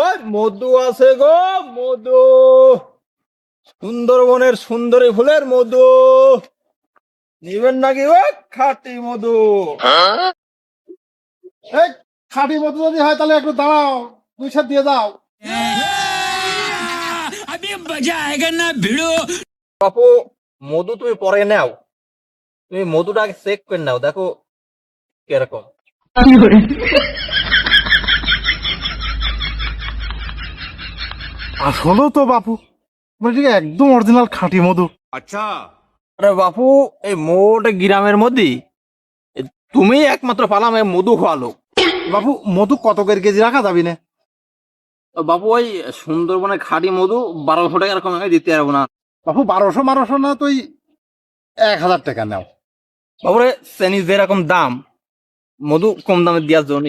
ওই মধু আছে গো, মধু, সুন্দরবনের সুন্দরী ফুলের মধু নিবেন নাকি? ও খাঁটি মধু। এই খাঁটি মতো যদি হয় তাহলে একটু দাঁড়াও, দুই সাথ দিয়ে দাও। বাপু, মধু তুমি পরে নাও, তুমি মধুটা আগে চেক করে নাও, দেখো কিরকম। আসলে তো বাপু, ঠিক একদম অরিজিনাল খাঁটি মধু। আরে বাপু, এই মোটে গ্রামের মধ্যে তুমি একমাত্র পালাম এই মধু খাওয়ালো। বাপু মধু কত করে কেজি রাখা যাবি না? বাপু ওই সুন্দরবনের খাঁটি মধু 1200 টাকা এরকম আমি দিতে পারবো না। বাপু 1200 না, তুই 1000 টাকা নাও। বাপুরে চেনি যেরকম দাম, মধু কম দামে দেওয়ার জন্য।